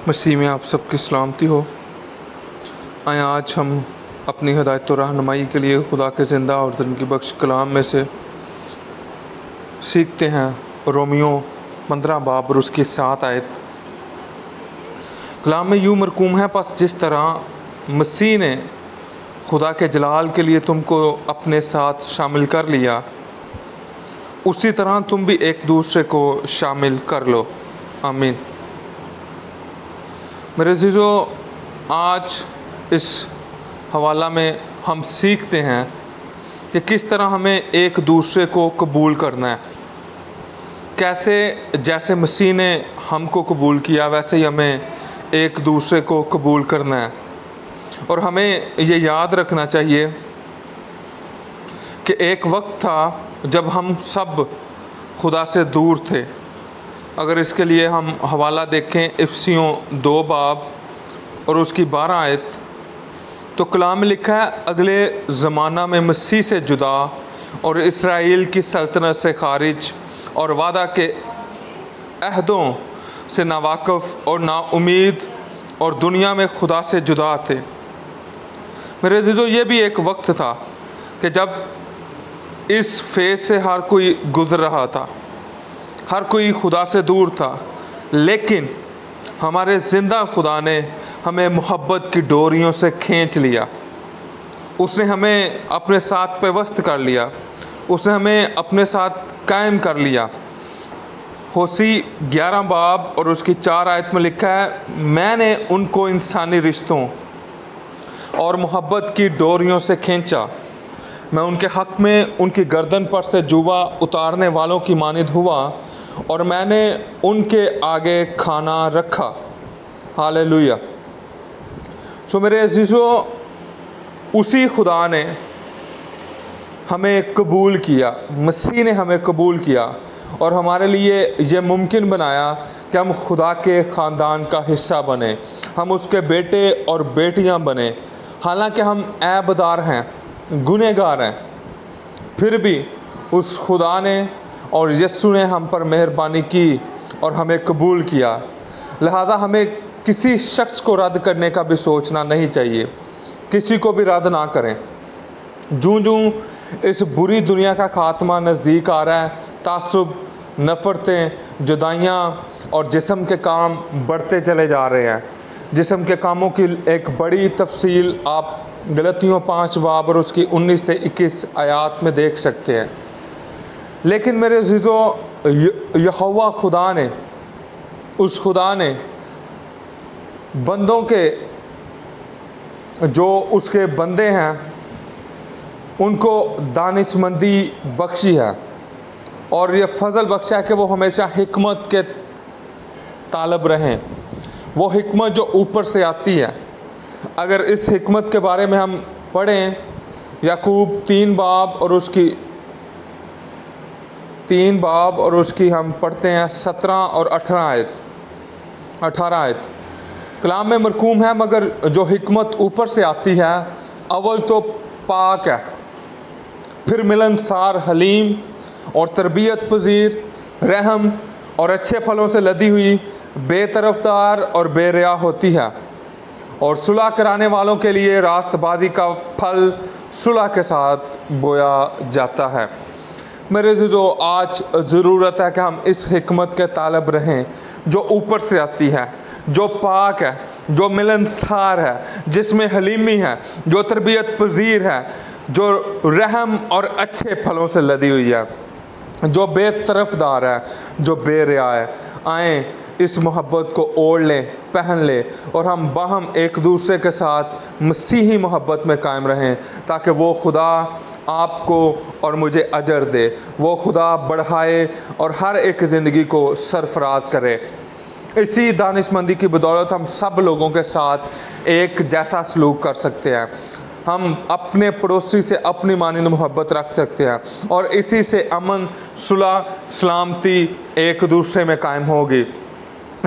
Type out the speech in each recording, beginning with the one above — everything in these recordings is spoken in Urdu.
مسیح میں آپ سب کی سلامتی ہو۔ آئیں آج ہم اپنی ہدایت و رہنمائی کے لیے خدا کے زندہ اور زندگی بخش کلام میں سے سیکھتے ہیں۔ رومیو 15 باب اور اس کی 7 آیت کلام میں یوں مرقوم ہے، پس جس طرح مسیح نے خدا کے جلال کے لیے تم کو اپنے ساتھ شامل کر لیا، اسی طرح تم بھی ایک دوسرے کو شامل کر لو۔ آمین۔ میرے عزیزو، آج اس حوالہ میں ہم سیکھتے ہیں کہ کس طرح ہمیں ایک دوسرے کو قبول کرنا ہے۔ کیسے جیسے مسیح نے ہم کو قبول کیا ویسے ہی ہمیں ایک دوسرے کو قبول کرنا ہے۔ اور ہمیں یہ یاد رکھنا چاہیے کہ ایک وقت تھا جب ہم سب خدا سے دور تھے۔ اگر اس کے لیے ہم حوالہ دیکھیں افسیوں 2 باب اور اس کی 12 آیت، تو کلام میں لکھا ہے، اگلے زمانہ میں مسیح سے جدا اور اسرائیل کی سلطنت سے خارج اور وعدہ کے عہدوں سے ناواقف اور نا امید اور دنیا میں خدا سے جدا تھے۔ میرے عزیزو، یہ بھی ایک وقت تھا کہ جب اس فیز سے ہر کوئی گزر رہا تھا، ہر کوئی خدا سے دور تھا، لیکن ہمارے زندہ خدا نے ہمیں محبت کی ڈوریوں سے کھینچ لیا۔ اس نے ہمیں اپنے ساتھ پیوست کر لیا، اس نے ہمیں اپنے ساتھ قائم کر لیا۔ ہوسی 11 باب اور اس کی 4 آیت میں لکھا ہے، میں نے ان کو انسانی رشتوں اور محبت کی ڈوریوں سے کھینچا، میں ان کے حق میں ان کی گردن پر سے جوا اتارنے والوں کی مانند ہوا اور میں نے ان کے آگے کھانا رکھا۔ ہاللیلویہ۔ میرے عزیزو، اسی خدا نے ہمیں قبول کیا، مسیح نے ہمیں قبول کیا اور ہمارے لیے یہ ممکن بنایا کہ ہم خدا کے خاندان کا حصہ بنیں، ہم اس کے بیٹے اور بیٹیاں بنیں۔ حالانکہ ہم عیب دار ہیں، گنہگار ہیں، پھر بھی اس خدا نے اور یسوع نے ہم پر مہربانی کی اور ہمیں قبول کیا۔ لہٰذا ہمیں کسی شخص کو رد کرنے کا بھی سوچنا نہیں چاہیے، کسی کو بھی رد نہ کریں۔ جوں جوں اس بری دنیا کا خاتمہ نزدیک آ رہا ہے، تعصب، نفرتیں، جدائیاں اور جسم کے کام بڑھتے چلے جا رہے ہیں۔ جسم کے کاموں کی ایک بڑی تفصیل آپ غلطیوں 5 باب اور اس کی 19 سے 21 آیات میں دیکھ سکتے ہیں۔ لیکن میرے عزیزو، یہوہ خدا نے، اس خدا نے بندوں کے، جو اس کے بندے ہیں، ان کو دانشمندی بخشی ہے اور یہ فضل بخشا ہے کہ وہ ہمیشہ حکمت کے طالب رہیں، وہ حکمت جو اوپر سے آتی ہے۔ اگر اس حکمت کے بارے میں ہم پڑھیں یعقوب 3 باب اور اس کی ہم پڑھتے ہیں 17 اور 18 آیت، کلام میں مرقوم ہے، مگر جو حکمت اوپر سے آتی ہے اول تو پاک ہے، پھر ملنسار، حلیم اور تربیت پذیر، رحم اور اچھے پھلوں سے لدی ہوئی، بے طرفدار اور بے ریا ہوتی ہے، اور صلح کرانے والوں کے لیے راست بازی کا پھل صلح کے ساتھ بویا جاتا ہے۔ میرے عزیزو، آج ضرورت ہے کہ ہم اس حکمت کے طالب رہیں جو اوپر سے آتی ہے، جو پاک ہے، جو ملنسار ہے، جس میں حلیمی ہے، جو تربیت پذیر ہے، جو رحم اور اچھے پھلوں سے لدی ہوئی ہے، جو بے طرفدار ہے، جو بے ریا ہے۔ آئیں اس محبت کو اوڑھ لیں، پہن لیں اور ہم باہم ایک دوسرے کے ساتھ مسیحی محبت میں قائم رہیں، تاکہ وہ خدا آپ کو اور مجھے اجر دے، وہ خدا بڑھائے اور ہر ایک زندگی کو سرفراز کرے۔ اسی دانشمندی کی بدولت ہم سب لوگوں کے ساتھ ایک جیسا سلوک کر سکتے ہیں، ہم اپنے پڑوسی سے اپنی مانند محبت رکھ سکتے ہیں، اور اسی سے امن، صلح، سلامتی ایک دوسرے میں قائم ہوگی،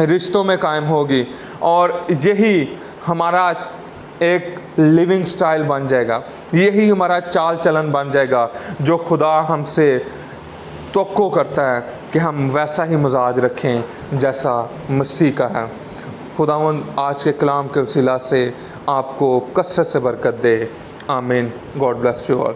رشتوں میں قائم ہوگی، اور یہی ہمارا ایک لیونگ سٹائل بن جائے گا، یہی ہمارا چال چلن بن جائے گا جو خدا ہم سے توقع کرتا ہے کہ ہم ویسا ہی مزاج رکھیں جیسا مسیح کا ہے۔ خداوند آج کے کلام کے وسیلہ سے آپ کو کثرت سے برکت دے. آمین. God bless you all.